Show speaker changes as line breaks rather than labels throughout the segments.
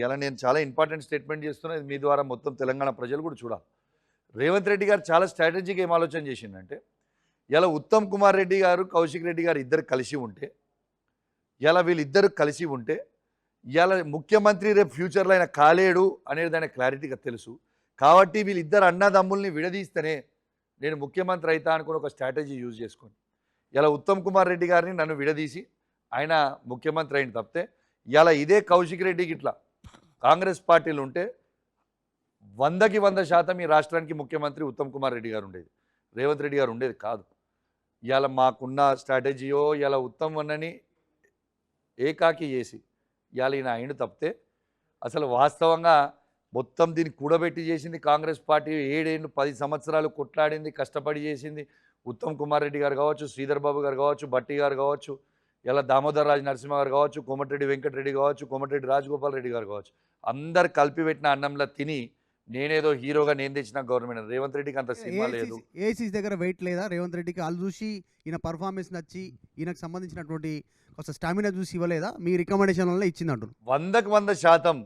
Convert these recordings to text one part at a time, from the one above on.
ఇలా నేను చాలా ఇంపార్టెంట్ స్టేట్మెంట్ చేస్తున్నా. ఇది మీ ద్వారా మొత్తం తెలంగాణ ప్రజలు కూడా చూడాలి. రేవంత్ రెడ్డి గారు చాలా స్ట్రాటజీగా ఏం ఆలోచన చేసిండంటే, ఇలా ఉత్తమ్ కుమార్ రెడ్డి గారు, కౌశిక్ రెడ్డి గారు ఇద్దరు కలిసి ఉంటే, ఇలా వీళ్ళిద్దరు కలిసి ఉంటే, ఇలా ముఖ్యమంత్రి రేపు ఫ్యూచర్లో ఆయన కాలేడు అనేది ఆయన క్లారిటీగా తెలుసు. కాబట్టి వీళ్ళిద్దరు అన్నదమ్ముల్ని విడదీస్తేనే నేను ముఖ్యమంత్రి అవుతా అనుకుని ఒక స్ట్రాటజీ యూజ్ చేసుకొని, ఇలా ఉత్తమ్ కుమార్ రెడ్డి గారిని నన్ను విడదీసి ఆయన ముఖ్యమంత్రి అయిన తప్పితే, ఇలా ఇదే కౌశిక్ రెడ్డికి ఇట్లా కాంగ్రెస్ పార్టీలు ఉంటే 100కి 100% ఈ రాష్ట్రానికి ముఖ్యమంత్రి ఉత్తమ్ కుమార్ రెడ్డి గారు ఉండేది, రేవంత్ రెడ్డి గారు ఉండేది కాదు. ఇవాళ మాకున్న స్ట్రాటజీయో ఇలా ఉత్తమ్ అన్నని ఏకాకి చేసి ఇవాళ ఈయన అయిన తప్పితే, అసలు వాస్తవంగా మొత్తం దీన్ని కూడబెట్టి చేసింది కాంగ్రెస్ పార్టీ. 7 ఏళ్ళు 10 సంవత్సరాలు కొట్లాడింది, కష్టపడి చేసింది ఉత్తమ్ కుమార్ రెడ్డి గారు కావచ్చు, శ్రీధర్ బాబు గారు కావచ్చు, బట్టి గారు కావచ్చు, ఇలా దామోదర్ రాజు నరసింహ గారు కావచ్చు, కోమటిరెడ్డి వెంకటరెడ్డి కావచ్చు, కోమటిరెడ్డి రాజగోపాల్ రెడ్డి గారు కావచ్చు, అందరు కలిపిపెట్టిన అన్నంలో తిని నేనేదో హీరోగా నేను తెచ్చిన గవర్నమెంట్. రేవంత్ రెడ్డికి అంత సినిమా లేదు.
ఏసీసీ దగ్గర వెయిట్ లేదా రేవంత్ రెడ్డికి? వాళ్ళు చూసి ఈయన పర్ఫార్మెన్స్ నచ్చి ఈయనకు సంబంధించినటువంటి కొంత స్టామినా చూసి ఇవ్వలేదా? మీ రికమెండేషన్ వల్ల ఇచ్చింది అంటారు.
100కి 100%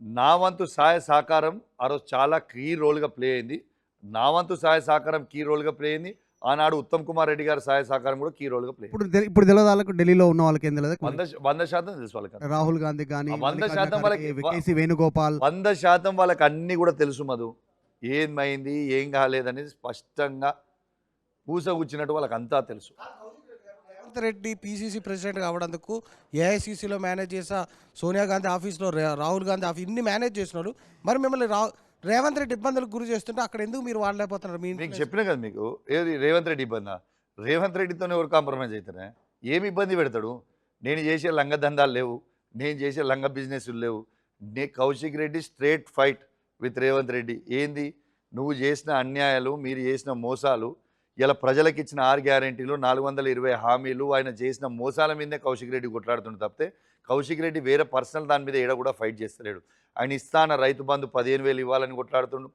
నా వంతు సహాయ సహకారం ఆ రోజు చాలా కీ రోల్గా ప్లే అయింది. నా వంతు సహాయ సహకారం కీ రోల్గా ప్లే అయింది. ఆనాడు ఉత్తమ్ కుమార్ రెడ్డి గారి సహాయ సహకారం కూడా కీ రోల్గా ప్లే.
ఇప్పుడు తెలియదు వాళ్ళకు, ఢిల్లీలో ఉన్న వాళ్ళకి ఏం తెలియదు.
100% తెలుసు వాళ్ళకి.
రాహుల్ గాంధీ కానీ
100% వాళ్ళకి,
కేసీ వేణుగోపాల్
100% వాళ్ళకి అన్నీ కూడా తెలుసు. మధు ఏమైంది ఏం కాలేదనేది స్పష్టంగా పూసగుచ్చినట్టు వాళ్ళకి అంతా తెలుసు.
రేవంత్ రెడ్డి పీసీసీ ప్రెసిడెంట్ కావడందుకు ఏఐసీసీలో మేనేజ్ చేసా, సోనియా గాంధీ ఆఫీస్లో రాహుల్ గాంధీ ఆఫీస్ ఇన్ని మేనేజ్ చేసినారు. మరి మిమ్మల్ని రేవంత్ రెడ్డి ఇబ్బందులకు గురి చేస్తుంటే అక్కడ ఎందుకు మీరు వాడలేకపోతున్నారు?
మీకు చెప్పినా కదా మీకు, ఏది రేవంత్ రెడ్డి ఇబ్బందా? రేవంత్ రెడ్డితోనే ఎవరు కాంప్రమైజ్ అవుతారా? ఏమి ఇబ్బంది పెడతాడు? నేను చేసే లంగ దందాలు లేవు, నేను చేసే లంగ బిజినెస్లు లేవు. Kaushik Reddy straight fight with Revanth Reddy. ఏంది నువ్వు చేసిన అన్యాయాలు, మీరు చేసిన మోసాలు, ఇలా ప్రజలకు ఇచ్చిన 6 గ్యారెంటీలు, 420 హామీలు, ఆయన చేసిన మోసాల మీదనే కౌశిక్ రెడ్డి కొట్లాడుతుండే తప్పితే కౌశిక్ రెడ్డి వేరే పర్సనల్ దాని మీద ఏడ కూడా ఫైట్ చేస్తలేడు. ఆయన ఇస్తాన రైతు బంధు 15,000 ఇవ్వాలని కొట్లాడుతుండు,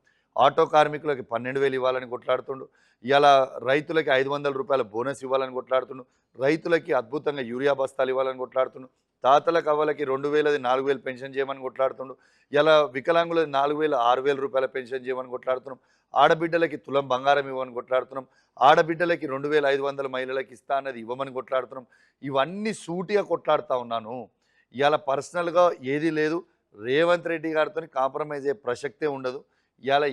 ఆటో కార్మికులకి 12,000 ఇవ్వాలని కొట్లాడుతుండు, ఇలా రైతులకి 500 రూపాయల బోనస్ ఇవ్వాలని కొట్లాడుతుండు, రైతులకి అద్భుతంగా యూరియా బస్తాలు ఇవ్వాలని కొట్లాడుతుండు, తాతలకు అవ్వలకి 2,000 4,000 పెన్షన్ చేయమని కొట్లాడుతుండు, ఇలా వికలాంగులది 4,000 6,000 రూపాయల పెన్షన్ చేయమని కొట్లాడుతున్నాం, ఆడబిడ్డలకి తులం బంగారం ఇవ్వమని కొట్లాడుతున్నాం, ఆడబిడ్డలకి 2,500 మహిళలకు ఇస్తా అన్నది ఇవ్వమని కొట్లాడుతున్నాం. ఇవన్నీ సూటిగా కొట్లాడుతూ ఉన్నాను. ఇలా పర్సనల్గా ఏది లేదు. రేవంత్ రెడ్డి గారితో కాంప్రమైజ్ అయ్యే ప్రసక్తే ఉండదు. ఇలా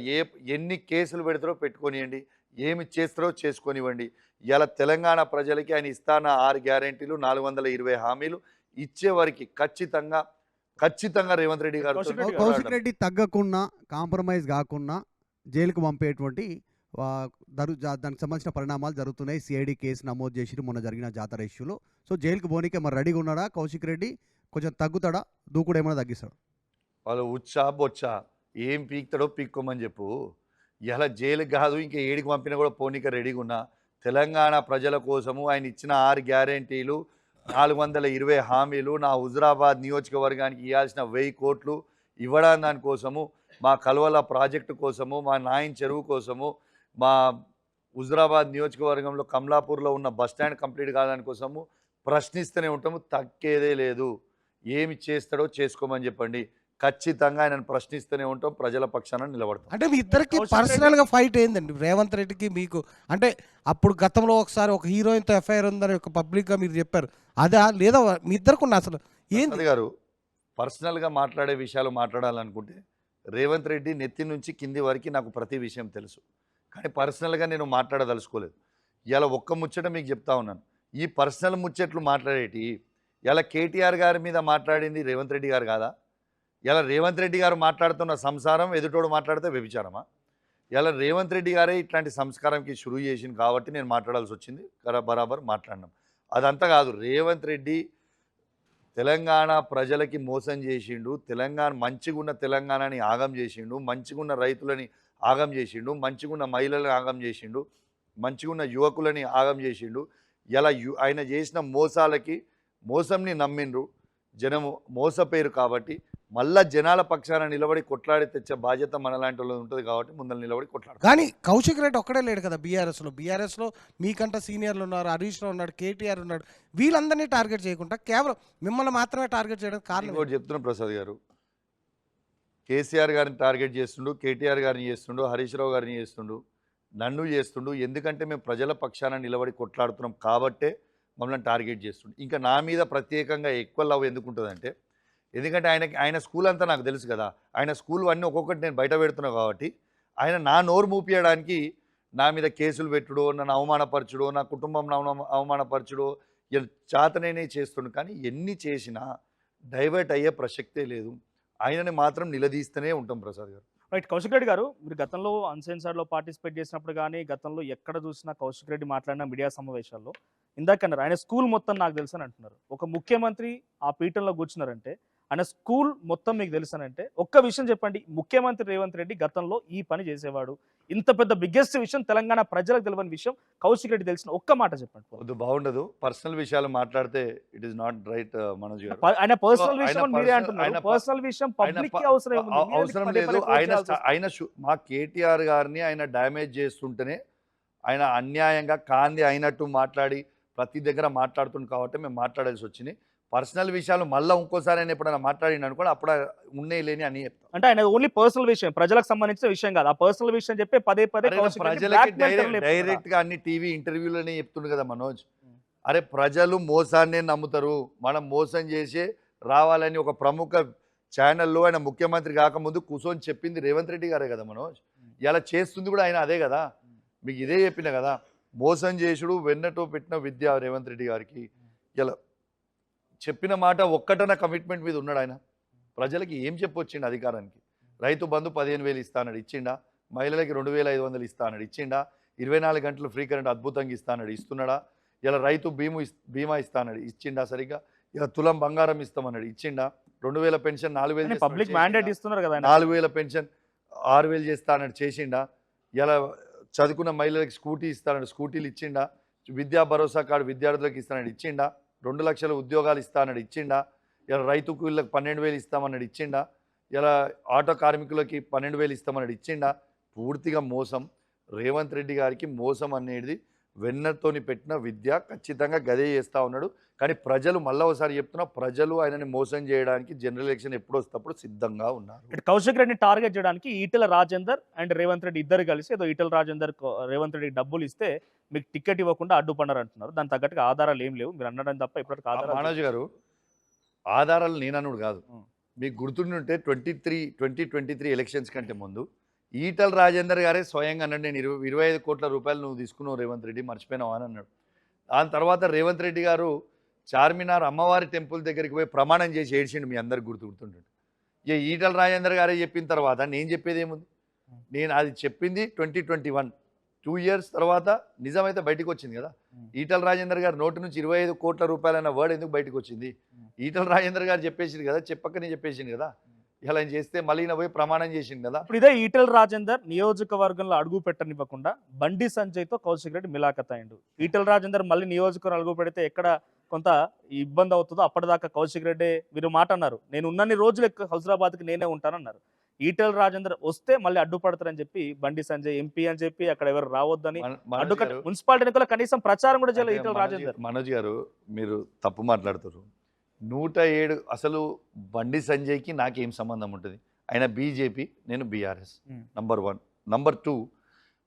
ఎన్ని కేసులు పెడతారో పెట్టుకొనియండి, ఏమి చేస్తారో చేసుకొనివ్వండి. ఇలా తెలంగాణ ప్రజలకి ఆయన ఇస్తాన 6 గ్యారెంటీలు, 420 హామీలు ఇచ్చే వారికి ఖచ్చితంగా రేవంత్ రెడ్డి గారు
కౌశిక్ రెడ్డి తగ్గకుండా, కాంప్రమైజ్ కాకుండా జైలుకు పంపేటువంటి దానికి సంబంధించిన పరిణామాలు జరుగుతున్నాయి. సిఐడి కేసు నమోదు చేసి మొన్న జరిగిన జాతర ఇష్యూలో. సో జైలుకు పోనీకే మరి రెడీగా ఉన్నాడా కౌశిక్ రెడ్డి? కొంచెం తగ్గుతాడా? దూకుడు ఏమైనా తగ్గిస్తాడు?
వాళ్ళు ఉచ్చా బొచ్చా ఏం పీక్తాడో పీక్కోమని చెప్పు. ఇలా జైలుకి కాదు ఇంకా ఏడికి పంపినా కూడా పోనీక రెడీగా ఉన్నా. తెలంగాణ ప్రజల కోసము ఆయన ఇచ్చిన 6 గ్యారెంటీలు, 420 హామీలు, నా హుజురాబాద్ నియోజకవర్గానికి ఇవ్వాల్సిన 1000 కోట్లు ఇవ్వడానికి దానికోసము, మా కల్వల ప్రాజెక్టు కోసము, మా నాయన్ చెరువు కోసము, మా హుజురాబాద్ నియోజకవర్గంలో కమలాపూర్లో ఉన్న బస్టాండ్ కంప్లీట్ కాదానికోసము ప్రశ్నిస్తూనే ఉంటాము. తగ్గేదే లేదు. ఏమి చేస్తాడో చేసుకోమని చెప్పండి. ఖచ్చితంగా ఆయనను ప్రశ్నిస్తూనే ఉంటాం, ప్రజల పక్షాన నిలబడతాం.
అంటే మీ ఇద్దరికి పర్సనల్గా ఫైట్ ఏందండి రేవంత్ రెడ్డికి మీకు? అంటే అప్పుడు గతంలో ఒకసారి ఒక హీరోయిన్తో ఎఫ్ఐఆర్ ఉందని ఒక పబ్లిక్గా మీరు చెప్పారు, అదా లేదా మీ ఇద్దరికి ఉన్న అసలు ఏంది
గారు? పర్సనల్గా మాట్లాడే విషయాలు మాట్లాడాలనుకుంటే రేవంత్ రెడ్డి నెత్తి నుంచి కింది వరకు నాకు ప్రతి విషయం తెలుసు. కానీ పర్సనల్గా నేను మాట్లాడదలుచుకోలేదు. ఇలా ఒక్క ముచ్చట మీకు చెప్తా ఉన్నాను. ఈ పర్సనల్ ముచ్చట్లు మాట్లాడేటి ఇలా కేటీఆర్ గారి మీద మాట్లాడింది రేవంత్ రెడ్డి గారు కాదా? ఇలా రేవంత్ రెడ్డి గారు మాట్లాడుతున్న సంసారం ఎదుటోడు మాట్లాడితే వ్యభిచారమా? ఇలా రేవంత్ రెడ్డి గారే ఇట్లాంటి సంస్కారంకి షురూ చేసింది కాబట్టి నేను మాట్లాడాల్సి వచ్చింది. బరాబర్ మాట్లాడినాం. అదంతా కాదు. రేవంత్ రెడ్డి తెలంగాణ ప్రజలకి మోసం చేసిండు, మంచిగున్న తెలంగాణని ఆగం చేసిండు, మంచిగున్న రైతులని ఆగం చేసిండు, మంచిగున్న మహిళలను ఆగం చేసిండు, మంచిగున్న యువకులని ఆగం చేసిండు. ఇలా ఆయన చేసిన మోసాలకి మోసంని నమ్మిండ్రు జనము, మోసపోయారు. కాబట్టి మళ్ళా జనాల పక్షాన నిలబడి కొట్లాడి తెచ్చే బాధ్యత మనలాంటి వాళ్ళు ఉంటుంది. కాబట్టి ముందర నిలబడి కొట్లాడు.
కానీ కౌశిక్ రెడ్డి ఒక్కడే లేడు కదా బీఆర్ఎస్లో మీకంటే సీనియర్లు ఉన్నారు, హరీష్ రావు ఉన్నాడు, కేటీఆర్ ఉన్నాడు. వీళ్ళందరినీ టార్గెట్ చేయకుండా కేవలం మిమ్మల్ని మాత్రమే టార్గెట్ చేయడం కారణం
చెప్తున్నా ప్రసాద్ గారు. కేసీఆర్ గారిని టార్గెట్ చేస్తుండు, కేటీఆర్ గారిని చేస్తుండు, హరీష్ రావు గారిని చేస్తుండు, నన్ను చేస్తుండు. ఎందుకంటే మేము ప్రజల పక్షాన నిలబడి కొట్లాడుతున్నాం కాబట్టే మమ్మల్ని టార్గెట్ చేస్తుండు. ఇంకా నా మీద ప్రత్యేకంగా ఎక్కువ లవ్ ఎందుకు ఉంటుందంటే, ఎందుకంటే ఆయన స్కూల్ అంతా నాకు తెలుసు కదా. ఆయన స్కూల్ అన్నీ ఒక్కొక్కటి నేను బయట పెడుతున్నా కాబట్టి ఆయన నా నోరు మూపియడానికి నా మీద కేసులు పెట్టుడో, నన్ను అవమానపరచుడో, నా కుటుంబం అవమానపరచుడో చేతనేనే చేస్తుండు. కానీ ఎన్ని చేసినా డైవర్ట్ అయ్యే ప్రసక్తే లేదు. ఆయనని మాత్రం నిలదీస్తూనే ఉంటాం ప్రసాద్ గారు.
రైట్. కౌశిక్ రెడ్డి గారు, మీరు గతంలో అన్సెన్సార్డ్లో పార్టిసిపేట్ చేసినప్పుడు కానీ, గతంలో ఎక్కడ చూసినా కౌశిక్ రెడ్డి మాట్లాడిన మీడియా సమావేశాల్లో ఇందాక అన్నారు ఆయన స్కూల్ మొత్తం నాకు తెలుసు అని అంటున్నారు. ఒక ముఖ్యమంత్రి ఆ పీఠంలో కూర్చున్నారంటే ఆయన స్కూల్ మొత్తం మీకు తెలుసనంటే ఒక్క విషయం చెప్పండి, ముఖ్యమంత్రి రేవంత్ రెడ్డి గతంలో ఈ పని చేసేవాడు, ఇంత పెద్ద బిగ్గెస్ట్ విషయం తెలంగాణ ప్రజలకు తెలియని విషయం కౌశిక్ రెడ్డి తెలిసిన ఒక్క మాట చెప్పండి.
వద్దు, బాగుండదు. పర్సనల్ విషయాలు మాట్లాడితే it is not right Manoj గారు.
ఆయన పర్సనల్ విషయం మీరే అంటున్నారు. పర్సనల్ విషయం పబ్లిక్ కి
అవసరం లేదు. ఆయన మా కేటీఆర్ గారిని ఆయన డ్యామేజ్ చేస్తుంటేనే ఆయన అన్యాయంగా కాంది అయినట్టు మాట్లాడి ప్రతి దగ్గర మాట్లాడుతుంది కాబట్టి మేము మాట్లాడాల్సి వచ్చింది. పర్సనల్ విషయాలు మళ్ళీ ఇంకోసారి ఆయన ఎప్పుడైనా మాట్లాడిన అనుకోండి, అప్పుడు ఉన్నాయి లేని అని చెప్తాం.
అంటే ఆయన ఓన్లీ పర్సనల్ విషయం, ప్రజలకు సంబంధించిన విషయం కాదు. ఆ పర్సనల్ విషయం చెప్పి పదే
ప్రజలకి డైరెక్ట్ గా అన్ని టీవీ ఇంటర్వ్యూలోనే చెప్తుండు కదా మనోజ్. అరే ప్రజలు మోసాన్ని నమ్ముతారు, మనం మోసం చేసి రావాలని ఒక ప్రముఖ ఛానల్లో ఆయన ముఖ్యమంత్రి కాకముందు కూర్చొని చెప్పింది రేవంత్ రెడ్డి గారే కదా మనోజ్. ఇలా చేస్తుంది కూడా ఆయన అదే కదా. మీకు ఇదే చెప్పిన కదా, మోసం చేసుడు వెన్నటో పెట్టిన విద్య రేవంత్ రెడ్డి గారికి. ఇలా చెప్పిన మాట ఒక్కటన కమిట్మెంట్ మీద ఉన్నాడు ఆయన. ప్రజలకి ఏం చెప్పొచ్చిండు అధికారానికి? రైతు బంధు 15,000 ఇస్తానడు, ఇచ్చిండా? మహిళలకి 2,500 ఇస్తానడు, ఇచ్చిండా? 24 గంటలు ఫ్రీ కరెంట్ అద్భుతంగా ఇస్తానడు, ఇస్తున్నాడా? ఇలా రైతు బీమా ఇస్తానడు, ఇచ్చిండా? సరిగ్గా ఇలా తులం బంగారం ఇస్తామన్నాడు, ఇచ్చిండా? 2,000 పెన్షన్ 4,000
పబ్లిక్ మ్యాండేట్ ఇస్తున్నారు కదా.
4,000 పెన్షన్ 6,000 చేస్తానడు, చేసిండా? ఇలా చదువుకున్న మహిళలకి స్కూటీ ఇస్తానడు, స్కూటీలు ఇచ్చిండా? విద్యా భరోసా కార్డు విద్యార్థులకు ఇస్తానడు, ఇచ్చిండా? 2 లక్షల ఉద్యోగాలు ఇస్తానడు, ఇచ్చిండా? ఇలా రైతు కూలీలకు 12,000 ఇస్తామన్నాడు, ఇచ్చిండా? ఇలా ఆటో కార్మికులకి 12,000 ఇస్తామన్నాడు, ఇచ్చిండా? పూర్తిగా మోసం. రేవంత్ రెడ్డి గారికి మోసం అనేది వెన్నతోని పెట్టిన విద్య. ఖచ్చితంగా గదే చేస్తూ ఉన్నాడు. కానీ ప్రజలు మళ్ళీ ఒకసారి చెప్తున్నా, ప్రజలు ఆయనని మోసం చేయడానికి జనరల్ ఎలక్షన్ ఎప్పుడు వస్తేప్పుడు సిద్ధంగా ఉన్నారు.
కౌశిక్ రెడ్డిని టార్గెట్ చేయడానికి ఈటెల రాజేందర్ అండ్ రేవంత్ రెడ్డి ఇద్దరు కలిసి ఏదో ఈటెల రాజేందర్ రేవంత్ రెడ్డికి డబ్బులు ఇస్తే మీకు టికెట్ ఇవ్వకుండా అడ్డుపన్నారు అంటున్నారు. దాని తగ్గట్టుగా ఆధారాలు ఏం లేవు, మీరు అన్నడం తప్ప ఇప్పటికి ఆధారాలు.
మనోజ్ గారు, ఆధారాలు నేననుడు కాదు. మీకు గుర్తుంటే 2023 ఎలక్షన్స్ కంటే ముందు ఈటల రాజేందర్ గారే స్వయంగా అన్నాడు, నేను 25 కోట్ల రూపాయలు నువ్వు తీసుకున్నావు రేవంత్ రెడ్డి, మర్చిపోయినావు అని అన్నాడు. దాని తర్వాత రేవంత్ రెడ్డి గారు చార్మినార్ అమ్మవారి టెంపుల్ దగ్గరికి పోయి ప్రమాణం చేసి ఏడ్చిండు, మీ అందరికి గుర్తుంటుంటాడు. ఇక ఈటల రాజేందర్ గారే చెప్పిన తర్వాత నేను చెప్పేది ఏముంది? నేను అది చెప్పింది 2021 2 years తర్వాత నిజమైతే బయటకు వచ్చింది కదా. ఈటల రాజేందర్ గారు నోటి నుంచి 25 కోట్ల రూపాయలు అన్న వర్డ్ ఎందుకు బయటకు వచ్చింది? ఈటల రాజేందర్ గారు చెప్పేసింది కదా, చెప్పకనే చెప్పేసింది కదా. ఇలా చేస్తే మళ్ళీ పోయి ప్రమాణం చేసింది కదా.
ఇప్పుడు ఇదే ఈటెల రాజేందర్ నియోజకవర్గంలో అడుగు పెట్టనివ్వకుండా బండి సంజయ్తో కౌశిక్ రెడ్డి మిలాఖత్ అయ్యిండు. ఈటెల రాజేందర్ మళ్ళీ నియోజకవర్గం అడుగు పెడితే ఎక్కడ కొంత ఇబ్బంది అవుతుందో అప్పటిదాకా కౌశిక్ రెడ్డి మీరు మాట అన్నారు, నేను ఉన్నన్ని రోజులు హైదరాబాద్కి నేనే ఉంటానన్నారు. ఈటెల రాజేందర్ వస్తే మళ్ళీ అడ్డుపడతారని చెప్పి బండి సంజయ్ ఎంపీ అని చెప్పి అక్కడ ఎవరు రావద్దని అడ్డుకట్ట. మున్సిపాలిటీ ఎన్నికల్లో కనీసం ప్రచారం కూడా చేయలేదు ఈటెల రాజేందర్.
మనోజ్ గారు, మీరు తప్పు మాట్లాడుతారు. 107 అసలు బండి సంజయ్కి నాకేం సంబంధం ఉంటుంది? ఆయన బీజేపీ, నేను బీఆర్ఎస్. నంబర్ 1. నంబర్ 2,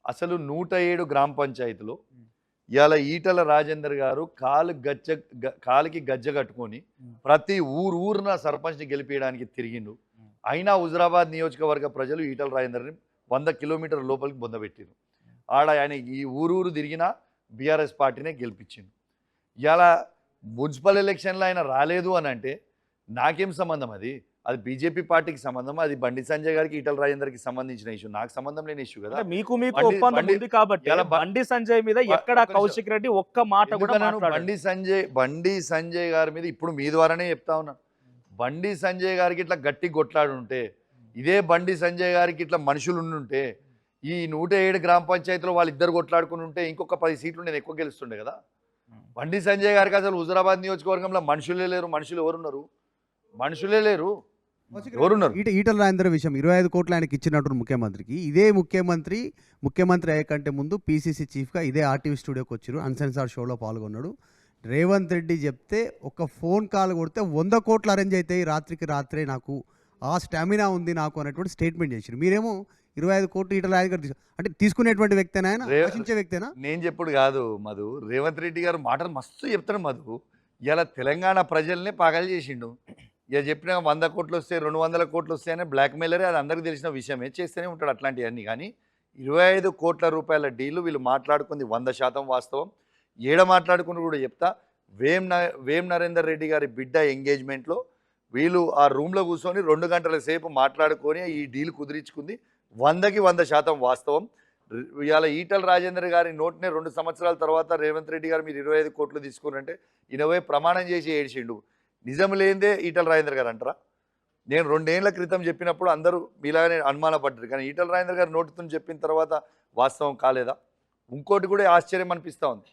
అసలు 107 గ్రామ పంచాయతీలో ఇవాళ ఈటల రాజేందర్ గారు కాలికి గజ్జ కట్టుకొని ప్రతి ఊరున సర్పంచ్ని గెలిపించడానికి తిరిగిండు. అయినా హుజరాబాద్ నియోజకవర్గ ప్రజలు ఈటల రాజేందర్ని 100 కిలోమీటర్ల లోపలికి బొందబెట్టిరు. ఆడ ఆయన ఈ ఊరు తిరిగినా బీఆర్ఎస్ పార్టీనే గెలిపించిండు. ఇలా మున్సిపల్ ఎలక్షన్లో ఆయన రాలేదు అని అంటే నాకేం సంబంధం? అది బీజేపీ పార్టీకి సంబంధం, అది బండి సంజయ్ గారికి ఈటల రాజేందర్కి సంబంధించిన ఇష్యూ, నాకు సంబంధం లేని ఇష్యూ కదా.
మీకు ఒప్పందం ఉంది కాబట్టి బండి సంజయ్ మీద ఎక్కడ కౌశిక్ రెడ్డి ఒక్క మాట కూడా మాట్లాడాడు.
బండి సంజయ్ గారి మీద ఇప్పుడు మీ ద్వారానే చెప్తా ఉన్నా, బండి సంజయ్ గారికి ఇట్లా గట్టి కొట్లాడుంటే, ఇదే బండి సంజయ్ గారికి ఇట్లా మనుషులు ఉండుంటే, ఈ 107 గ్రామ పంచాయతీలో వాళ్ళిద్దరు కొట్లాడుకుని ఉంటే ఇంకొక 10 సీట్లు నేను ఎక్కువ గెలుస్తుండే కదా. బండి సంజయ్ గారికి అసలు హుజరాబాద్ నియోజకవర్గంలో మనుషులే లేరు. మనుషులు ఎవరున్నారు? మనుషులే లేరు. ఎవరున్నారు?
ఈటల రాజేందర్ విషయం 25 కోట్లు ఆయనకి ఇచ్చినట్టు ముఖ్యమంత్రికి, ఇదే ముఖ్యమంత్రి అయ్యే కంటే ముందు పీసీసీ చీఫ్గా ఇదే ఆర్టీవీ స్టూడియోకి వచ్చారు, అన్సెన్సార్డ్ షోలో పాల్గొన్నాడు. రేవంత్ రెడ్డి చెప్తే ఒక ఫోన్ కాల్ కొడితే 100 కోట్లు అరేంజ్ అవుతాయి రాత్రికి రాత్రే నాకు ఆ స్టామినా ఉంది నాకు అనేటువంటి స్టేట్మెంట్ చేశారు. మీరేమో 25 కోట్లు ఈటల రాజేందర్ గారు అంటే తీసుకునేటువంటి వ్యక్తేనా ఆయన?
రే-
ఆశించే వ్యక్తేనా?
నేను చెప్పుడు కాదు మధు, రేవంత్ రెడ్డి గారు మాటలు మస్తు చెప్తాడు మధు. ఇలా తెలంగాణ ప్రజల్ని పాగలు చేసిండు. ఇక చెప్పిన 100 కోట్లు వస్తాయి 200 కోట్లు వస్తాయని బ్లాక్మెయిలరే, అది అందరికీ తెలిసిన విషయమే. చేస్తూనే ఉంటాడు అట్లాంటివన్నీ. కానీ 25 కోట్ల రూపాయల డీలు వీళ్ళు మాట్లాడుకుంది 100% వాస్తవం. ఏడ మాట్లాడుకుని కూడా చెప్తా, వేం నరేందర్ రెడ్డి గారి బిడ్డ ఎంగేజ్మెంట్లో వీళ్ళు ఆ రూమ్లో కూర్చొని 2 గంటల సేపు మాట్లాడుకొని ఈ డీల్ కుదిరించుకుంది 100కి 100% వాస్తవం. ఇవాళ ఈటల రాజేందర్ గారి నోటినే 2 సంవత్సరాల తర్వాత రేవంత్ రెడ్డి గారు మీరు 25 కోట్లు తీసుకున్నారంటే ఈయన పోయి ప్రమాణం చేసి ఏడ్చిండు. నిజం లేనిదే ఈటల రాజేందర్ గారు అంటారా? నేను 2 ఏళ్ల క్రితం చెప్పినప్పుడు అందరూ మీలాగానే అనుమానపడ్డారు. కానీ ఈటల రాజేందర్ గారు నోటితో చెప్పిన తర్వాత వాస్తవం కాలేదా? ఇంకోటి కూడా ఆశ్చర్యం అనిపిస్తూ ఉంది.